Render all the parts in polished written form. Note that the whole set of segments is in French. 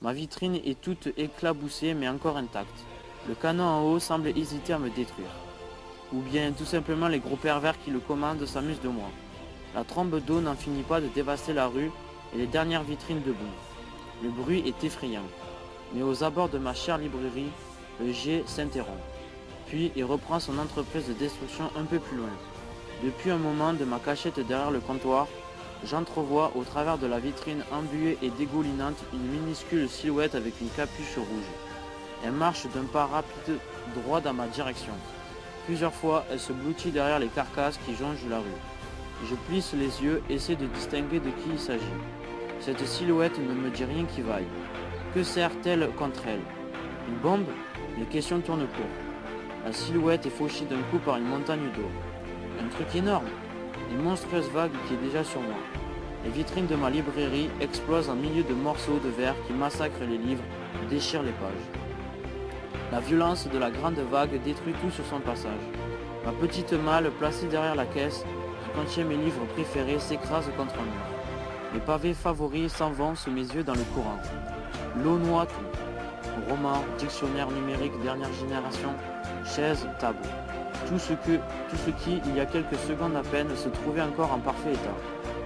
Ma vitrine est toute éclaboussée mais encore intacte. Le canon en haut semble hésiter à me détruire. Ou bien tout simplement les gros pervers qui le commandent s'amusent de moi. La trombe d'eau n'en finit pas de dévaster la rue et les dernières vitrines debout. Le bruit est effrayant. Mais aux abords de ma chère librairie, le jet s'interrompt. Puis il reprend son entreprise de destruction un peu plus loin. Depuis un moment, de ma cachette derrière le comptoir, j'entrevois au travers de la vitrine embuée et dégoulinante une minuscule silhouette avec une capuche rouge. Elle marche d'un pas rapide droit dans ma direction. Plusieurs fois, elle se blottit derrière les carcasses qui jonchent la rue. Je plisse les yeux, essaie de distinguer de qui il s'agit. Cette silhouette ne me dit rien qui vaille. Que sert-elle contre elle? Une bombe? Les questions tournent court. La silhouette est fauchée d'un coup par une montagne d'eau. Un truc énorme, une monstrueuse vague qui est déjà sur moi. Les vitrines de ma librairie explosent en milieu de morceaux de verre qui massacrent les livres, déchirent les pages. La violence de la grande vague détruit tout sur son passage. Ma petite malle placée derrière la caisse, qui contient mes livres préférés, s'écrase contre un mur. Mes pavés favoris s'en vont sous mes yeux dans le courant. L'eau noie tout. Romans, dictionnaire numérique dernière génération, chaises, table. Tout ce qui, il y a quelques secondes à peine, se trouvait encore en parfait état.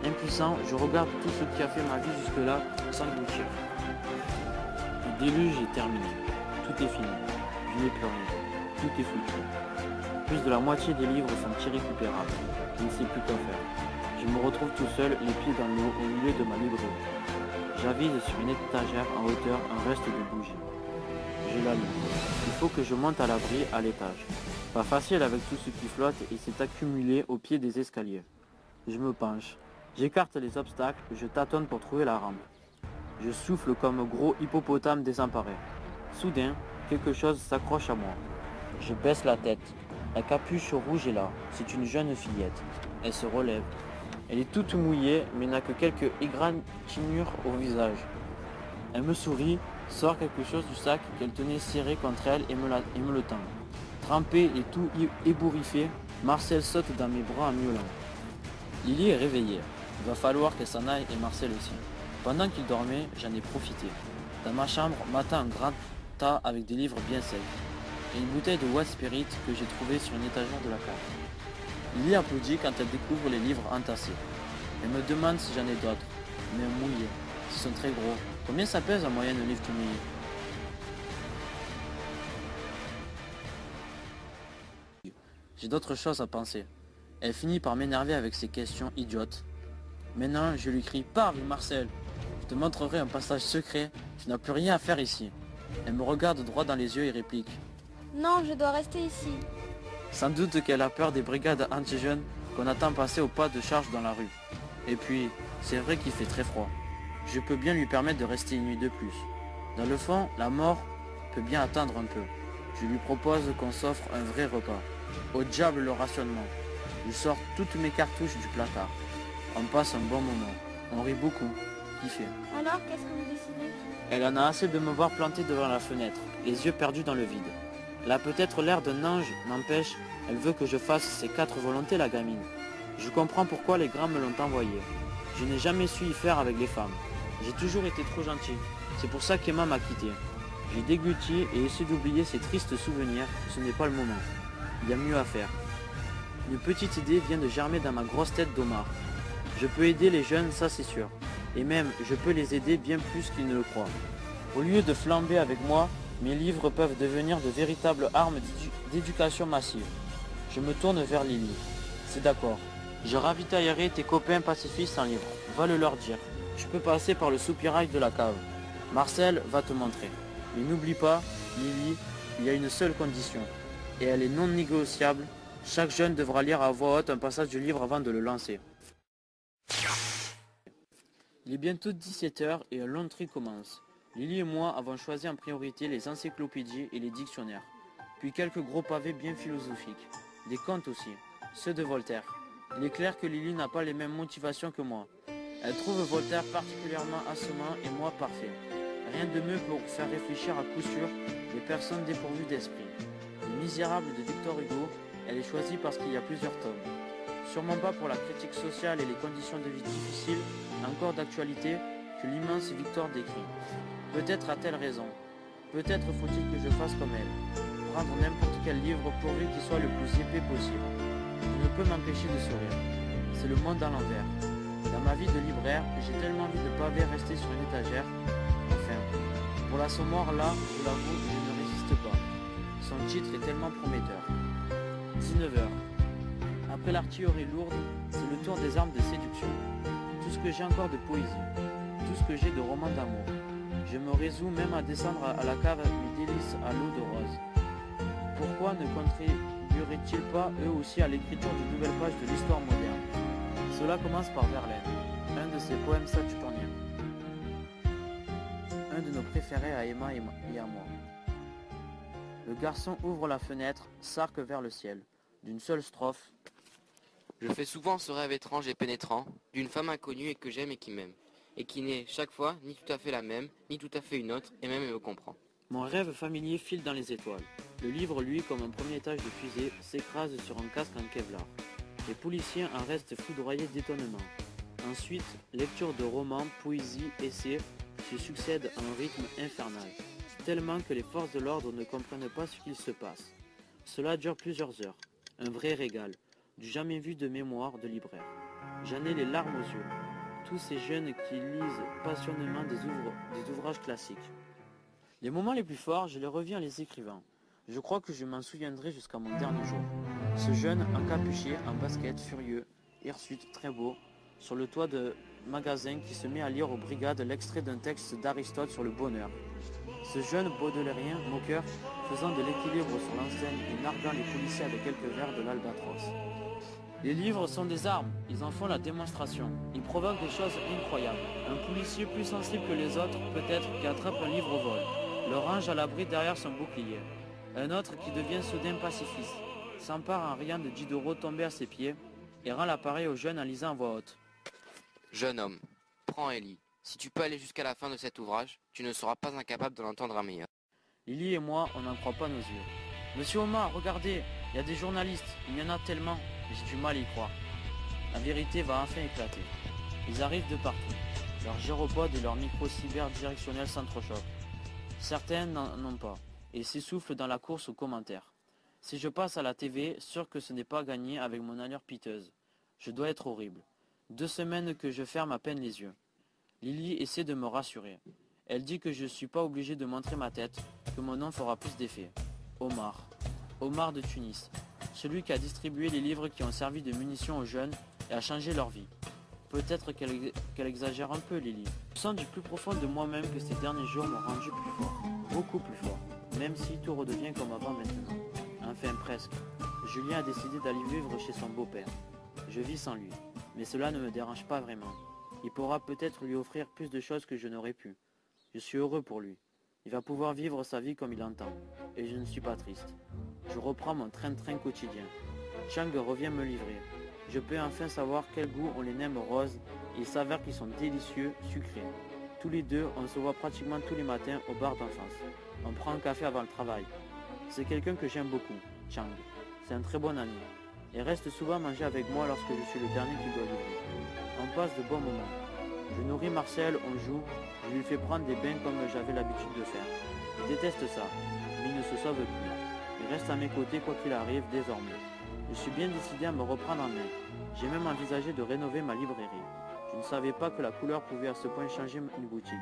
Impuissant, je regarde tout ce qui a fait ma vie jusque-là s'engloutir. Le déluge est terminé. Tout est fini. Je n'ai plus rien. Tout est foutu. Plus de la moitié des livres sont irrécupérables. Je ne sais plus quoi faire. Je me retrouve tout seul, les pieds dans l'eau, au milieu de ma librairie. J'avise sur une étagère en hauteur un reste de bougie. Je l'allume. Il faut que je monte à l'abri à l'étage. Pas facile avec tout ce qui flotte et s'est accumulé au pied des escaliers. Je me penche. J'écarte les obstacles, je tâtonne pour trouver la rampe. Je souffle comme un gros hippopotame désemparé. Soudain, quelque chose s'accroche à moi. Je baisse la tête. La capuche rouge est là. C'est une jeune fillette. Elle se relève. Elle est toute mouillée, mais n'a que quelques égratignures au visage. Elle me sourit, sort quelque chose du sac qu'elle tenait serré contre elle et me le tend. Trempé et tout ébouriffé, Marcel saute dans mes bras en miaulant. Lily est réveillée. Il va falloir qu'elle s'en aille et Marcel aussi. Pendant qu'il dormait, j'en ai profité. Dans ma chambre m'attend un grand tas avec des livres bien secs et une bouteille de White Spirit que j'ai trouvée sur une étagère de la cave. Lily applaudit quand elle découvre les livres entassés. Elle me demande si j'en ai d'autres, mais mouillés. Ils sont très gros. Combien ça pèse en moyenne un livre tout mouillé? J'ai d'autres choses à penser. Elle finit par m'énerver avec ses questions idiotes. Maintenant, je lui crie « Parle, Marcel! Je te montrerai un passage secret. Tu n'as plus rien à faire ici. » Elle me regarde droit dans les yeux et réplique « Non, je dois rester ici. » Sans doute qu'elle a peur des brigades anti-jeunes qu'on attend passer au pas de charge dans la rue. Et puis, c'est vrai qu'il fait très froid. Je peux bien lui permettre de rester une nuit de plus. Dans le fond, la mort peut bien attendre un peu. Je lui propose qu'on s'offre un vrai repas. Au diable le rationnement. Je sors toutes mes cartouches du placard. On passe un bon moment. On rit beaucoup. Kiffé. Alors, qu'est-ce que vous décidez? Elle en a assez de me voir planté devant la fenêtre, les yeux perdus dans le vide. Elle a peut-être l'air d'un ange, n'empêche, elle veut que je fasse ses 4 volontés, la gamine. Je comprends pourquoi les grands me l'ont envoyé. Je n'ai jamais su y faire avec les femmes. J'ai toujours été trop gentil. C'est pour ça qu'Emma m'a quitté. J'ai dégluti et essayé d'oublier ces tristes souvenirs. Ce n'est pas le moment. Il y a mieux à faire. Une petite idée vient de germer dans ma grosse tête d'Omar. Je peux aider les jeunes, ça c'est sûr. Et même, je peux les aider bien plus qu'ils ne le croient. Au lieu de flamber avec moi, mes livres peuvent devenir de véritables armes d'éducation massive. Je me tourne vers Lily. C'est d'accord. Je ravitaillerai tes copains pacifistes en livres. Va le leur dire. Je peux passer par le soupirail de la cave. Marcel va te montrer. Mais n'oublie pas, Lily, il y a une seule condition. Et elle est non négociable. Chaque jeune devra lire à voix haute un passage du livre avant de le lancer. Il est bientôt 17h et un long tri commence. Lily et moi avons choisi en priorité les encyclopédies et les dictionnaires. Puis quelques gros pavés bien philosophiques. Des contes aussi, ceux de Voltaire. Il est clair que Lily n'a pas les mêmes motivations que moi. Elle trouve Voltaire particulièrement assommant et moi parfait. Rien de mieux pour faire réfléchir à coup sûr les personnes dépourvues d'esprit. Les Misérables de Victor Hugo, elle est choisie parce qu'il y a plusieurs tomes. Sûrement pas pour la critique sociale et les conditions de vie difficiles, encore d'actualité, que l'immense Victor décrit. Peut-être a-t-elle raison. Peut-être faut-il que je fasse comme elle. Prendre n'importe quel livre pourvu qu'il soit le plus épais possible. Je ne peux m'empêcher de sourire. C'est le monde à l'envers. Dans ma vie de libraire, j'ai tellement envie de pavé rester sur une étagère. Enfin, pour l'assommoir là, je l'avoue, je ne résiste pas. Son titre est tellement prometteur. 19 heures. Après l'artillerie lourde, c'est le tour des armes de séduction. Tout ce que j'ai encore de poésie, tout ce que j'ai de romans d'amour. Je me résous même à descendre à la cave mes délices à l'eau de rose. Pourquoi ne contribueraient-ils pas eux aussi à l'écriture d'une nouvelle page de l'histoire moderne? Cela commence par Verlaine, un de ses poèmes saturniens. Un de nos préférés à Emma et à moi. Le garçon ouvre la fenêtre, s'arque vers le ciel. D'une seule strophe. Je fais souvent ce rêve étrange et pénétrant d'une femme inconnue et que j'aime et qui m'aime, et qui n'est chaque fois ni tout à fait la même, ni tout à fait une autre, et même elle me comprend. Mon rêve familier file dans les étoiles. Le livre, lui, comme un premier étage de fusée, s'écrase sur un casque en Kevlar. Les policiers en restent foudroyés d'étonnement. Ensuite, lecture de romans, poésie, essais se succèdent à un rythme infernal, tellement que les forces de l'ordre ne comprennent pas ce qu'il se passe. Cela dure plusieurs heures. Un vrai régal, du jamais vu de mémoire de libraire. J'en ai les larmes aux yeux. Tous ces jeunes qui lisent passionnément des ouvrages classiques. Les moments les plus forts, je les reviens en les écrivant. Je crois que je m'en souviendrai jusqu'à mon dernier jour. Ce jeune encapuché, en basket, furieux, hirsute, très beau, sur le toit de magasin qui se met à lire aux brigades l'extrait d'un texte d'Aristote sur le bonheur. Ce jeune baudelairien, moqueur, faisant de l'équilibre sur l'enseigne et narguant les policiers avec quelques vers de l'Albatros. Les livres sont des armes, ils en font la démonstration. Ils provoquent des choses incroyables. Un policier plus sensible que les autres, peut-être, qui attrape un livre au vol, le range à l'abri derrière son bouclier. Un autre qui devient soudain pacifiste, s'empare en riant de Diderot tombé à ses pieds et rend l'appareil au jeune en lisant à voix haute. Jeune homme, prends et lis. Si tu peux aller jusqu'à la fin de cet ouvrage, tu ne seras pas incapable de l'entendre un meilleur. Lily et moi, on n'en croit pas nos yeux. Monsieur Omar, regardez, il y a des journalistes, il y en a tellement, mais j'ai du mal à y croire. La vérité va enfin éclater. Ils arrivent de partout. Leurs gyropodes et leurs micros cyber directionnels s'entrechoquent. Certains n'en ont pas, et s'essoufflent dans la course aux commentaires. Si je passe à la TV, sûr que ce n'est pas gagné avec mon allure piteuse. Je dois être horrible. 2 semaines que je ferme à peine les yeux. Lily essaie de me rassurer. Elle dit que je ne suis pas obligé de montrer ma tête, que mon nom fera plus d'effet. Omar. Omar de Tunis. Celui qui a distribué les livres qui ont servi de munitions aux jeunes et a changé leur vie. Peut-être qu'elle exagère un peu, Lily. Je sens du plus profond de moi-même que ces derniers jours m'ont rendu plus fort. Beaucoup plus fort. Même si tout redevient comme avant maintenant. Enfin presque. Julien a décidé d'aller vivre chez son beau-père. Je vis sans lui. Mais cela ne me dérange pas vraiment. Il pourra peut-être lui offrir plus de choses que je n'aurais pu. Je suis heureux pour lui. Il va pouvoir vivre sa vie comme il entend. Et je ne suis pas triste. Je reprends mon train-train quotidien. Chang revient me livrer. Je peux enfin savoir quel goût ont les nems roses et il s'avère qu'ils sont délicieux, sucrés. Tous les deux, on se voit pratiquement tous les matins au bar d'enfance. On prend un café avant le travail. C'est quelqu'un que j'aime beaucoup, Chang. C'est un très bon ami. Il reste souvent manger avec moi lorsque je suis le dernier qui doit livrer. On passe de bons moments. Je nourris Marcel, on joue, je lui fais prendre des bains comme j'avais l'habitude de faire. Il déteste ça, mais il ne se sauve plus. Il reste à mes côtés quoi qu'il arrive désormais. Je suis bien décidé à me reprendre en main. J'ai même envisagé de rénover ma librairie. Je ne savais pas que la couleur pouvait à ce point changer une boutique.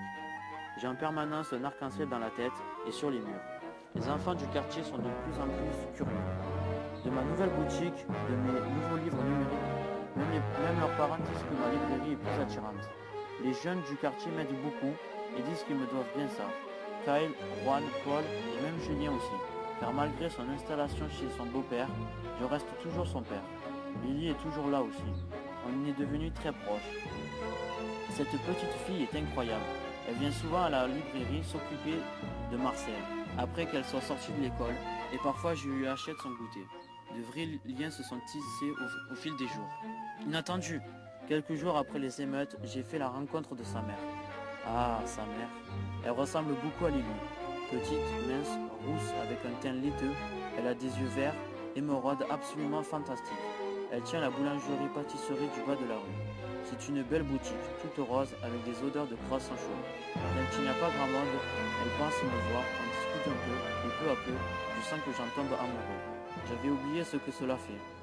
J'ai en permanence un arc-en-ciel dans la tête et sur les murs. Les enfants du quartier sont de plus en plus curieux. De ma nouvelle boutique, de mes nouveaux livres numériques, même leurs parents disent que ma librairie est plus attirante. Les jeunes du quartier m'aident beaucoup et disent qu'ils me doivent bien ça. Kyle, Juan, Paul et même Julien aussi. Car malgré son installation chez son beau-père, je reste toujours son père. Lily est toujours là aussi. On est devenus très proches. Cette petite fille est incroyable. Elle vient souvent à la librairie s'occuper de Marcel, après qu'elle soit sortie de l'école, et parfois je lui achète son goûter. De vrais liens se sont tissés au fil des jours. Inattendu, quelques jours après les émeutes, j'ai fait la rencontre de sa mère. Ah, sa mère. Elle ressemble beaucoup à Lily. Petite, mince, rousse, avec un teint laiteux, elle a des yeux verts, émeraude absolument fantastique. Elle tient la boulangerie-pâtisserie du bas de la rue. C'est une belle boutique, toute rose, avec des odeurs de croissants chauds. Quand il n'y a pas grand monde, elle pense me voir, on discute un peu, et peu à peu, je sens que j'en tombe amoureux. J'avais oublié ce que cela fait.